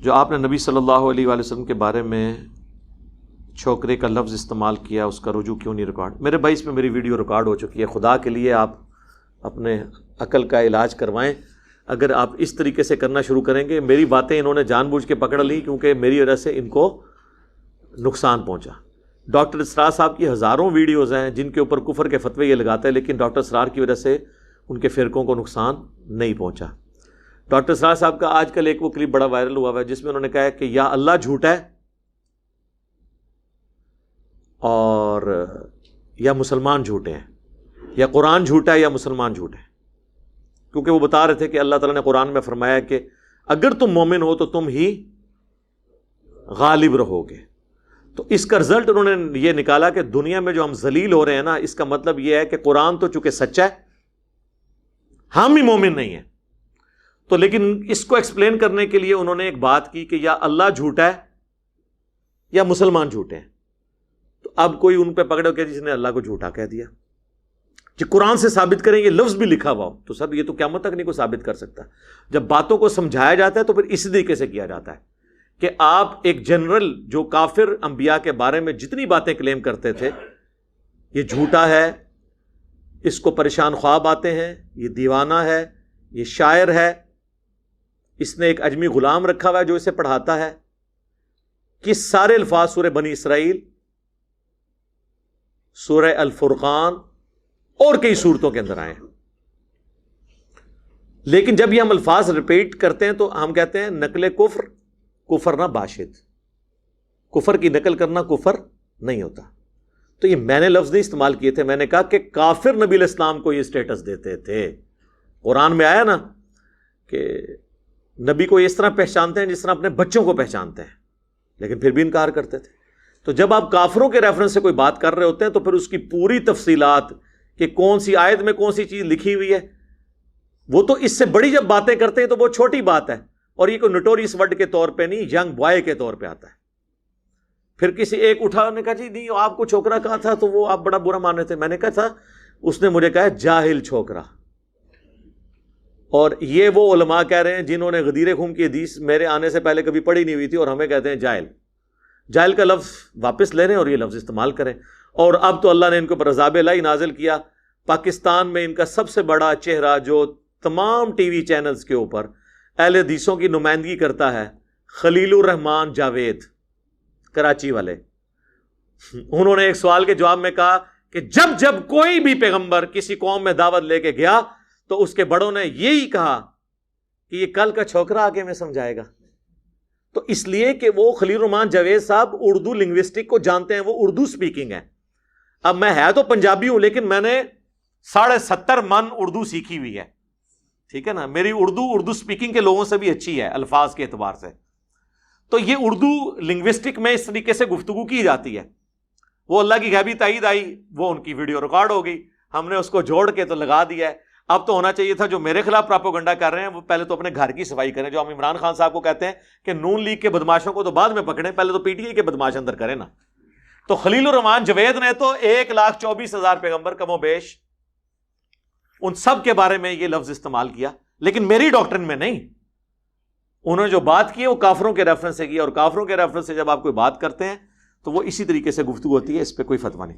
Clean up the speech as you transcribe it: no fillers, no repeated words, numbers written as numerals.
جو آپ نے نبی صلی اللہ علیہ وآلہ وسلم کے بارے میں چھوکرے کا لفظ استعمال کیا، اس کا رجوع کیوں نہیں ریکارڈ؟ میرے بھائی اس میں میری ویڈیو ریکارڈ ہو چکی ہے، خدا کے لیے آپ اپنے عقل کا علاج کروائیں۔ اگر آپ اس طریقے سے کرنا شروع کریں گے، میری باتیں انہوں نے جان بوجھ کے پکڑ لی کیونکہ میری وجہ سے ان کو نقصان پہنچا۔ ڈاکٹر اسرار صاحب کی ہزاروں ویڈیوز ہیں جن کے اوپر کفر کے فتوے یہ لگاتے ہیں، لیکن ڈاکٹر اسرار کی وجہ سے ان کے فرقوں کو نقصان نہیں پہنچا۔ ڈاکٹر اسرار صاحب کا آج کل ایک وہ کلپ بڑا وائرل ہوا ہے جس میں انہوں نے کہا ہے کہ یا اللہ جھوٹا ہے اور یا مسلمان جھوٹے ہیں، یا قرآن جھوٹا ہے یا مسلمان جھوٹے ہیں، کیونکہ وہ بتا رہے تھے کہ اللہ تعالیٰ نے قرآن میں فرمایا کہ اگر تم مومن ہو تو تم ہی غالب رہو گے۔ تو اس کا رزلٹ انہوں نے یہ نکالا کہ دنیا میں جو ہم ذلیل ہو رہے ہیں نا، اس کا مطلب یہ ہے کہ قرآن تو چونکہ سچا ہے، ہم ہی مومن نہیں ہیں۔ تو لیکن اس کو ایکسپلین کرنے کے لیے انہوں نے ایک بات کی کہ یا اللہ جھوٹا ہے یا مسلمان جھوٹے ہیں۔ تو اب کوئی ان پہ پکڑو کہ جس نے اللہ کو جھوٹا کہہ دیا، کہ قرآن سے ثابت کریں، یہ لفظ بھی لکھا ہوا ہو تو سب یہ تو قیامت تک نہیں کو ثابت کر سکتا۔ جب باتوں کو سمجھایا جاتا ہے تو پھر اسی طریقے سے کیا جاتا ہے کہ آپ ایک جنرل جو کافر انبیاء کے بارے میں جتنی باتیں کلیم کرتے تھے، یہ جھوٹا ہے، اس کو پریشان خواب آتے ہیں، یہ دیوانہ ہے، یہ شاعر ہے، اس نے ایک اجمی غلام رکھا ہوا ہے جو اسے پڑھاتا ہے، کہ سارے الفاظ سورہ بنی اسرائیل، سورہ الفرقان اور کئی صورتوں کے اندر آئے ہیں۔ لیکن جب یہ ہم الفاظ ریپیٹ کرتے ہیں تو ہم کہتے ہیں نقل کفر، کفر نہ باشد، کفر کی نقل کرنا کفر نہیں ہوتا۔ تو یہ میں نے لفظ نہیں استعمال کیے تھے، میں نے کہا کہ کافر نبی علیہ السلام کو یہ اسٹیٹس دیتے تھے۔ قرآن میں آیا نا کہ نبی کو اس طرح پہچانتے ہیں جس طرح اپنے بچوں کو پہچانتے ہیں، لیکن پھر بھی انکار کرتے تھے۔ تو جب آپ کافروں کے ریفرنس سے کوئی بات کر رہے ہوتے ہیں تو پھر اس کی پوری تفصیلات کہ کون سی آیت میں کون سی چیز لکھی ہوئی ہے، وہ تو اس سے بڑی جب باتیں کرتے ہیں تو وہ چھوٹی بات ہے، اور یہ کوئی نوٹوریس ورڈ کے طور پہ نہیں، ینگ بوائے کے طور پہ آتا ہے۔ پھر کسی ایک اٹھا نے کہا جی نہیں آپ کو چھوکرا کہا تھا تو وہ آپ بڑا برا مان رہے تھے۔ میں نے کہا تھا، اس نے مجھے کہا جاہل چھوکرا۔ اور یہ وہ علماء کہہ رہے ہیں جنہوں نے غدیر خون کی حدیث میرے آنے سے پہلے کبھی پڑھی نہیں ہوئی تھی، اور ہمیں کہتے ہیں جاہل۔ جاہل کا لفظ واپس لے لیں اور یہ لفظ استعمال کریں۔ اور اب تو اللہ نے ان کے اوپر عذاب الہی نازل کیا۔ پاکستان میں ان کا سب سے بڑا چہرہ جو تمام ٹی وی چینلز کے اوپر اہل حدیثوں کی نمائندگی کرتا ہے، خلیل الرحمان جاوید، کراچی والے، انہوں نے ایک سوال کے جواب میں کہا کہ جب جب کوئی بھی پیغمبر کسی قوم میں دعوت لے کے گیا تو اس کے بڑوں نے یہی کہا کہ یہ کل کا چھوکرا آگے میں سمجھائے گا۔ تو اس لیے کہ وہ خلیل الرحمان جاوید صاحب اردو لنگوسٹک کو جانتے ہیں، وہ اردو سپیکنگ ہے۔ اب میں ہے تو پنجابی ہوں، لیکن میں نے 70.5 من اردو سیکھی ہوئی ہے، ٹھیک ہے نا۔ میری اردو سپیکنگ کے لوگوں سے بھی اچھی ہے الفاظ کے اعتبار سے۔ تو یہ اردو لنگوسٹک میں اس طریقے سے گفتگو کی جاتی ہے۔ وہ اللہ کی غیبی تائید آئی، وہ ان کی ویڈیو ریکارڈ ہو گئی، ہم نے اس کو جوڑ کے تو لگا دیا ہے۔ اب تو ہونا چاہیے تھا جو میرے خلاف پراپوگنڈا کر رہے ہیں وہ پہلے تو اپنے گھر کی صفائی کریں، جو ہم عمران خان صاحب کو کہتے ہیں کہ نون لیگ کے بدماشوں کو تو بعد میں پکڑیں، پہلے تو پی ٹی آئی کے بدماش اندر کریں نا۔ تو خلیل الرحمان جاوید نے تو 1,24,000 پیغمبر کم و بیش ان سب کے بارے میں یہ لفظ استعمال کیا، لیکن میری ڈاکٹرن میں نہیں۔ انہوں نے جو بات کی ہے وہ کافروں کے ریفرنس سے کی، اور کافروں کے ریفرنس سے جب آپ کوئی بات کرتے ہیں تو وہ اسی طریقے سے گفتگو ہوتی ہے، اس پہ کوئی فتویٰ نہیں۔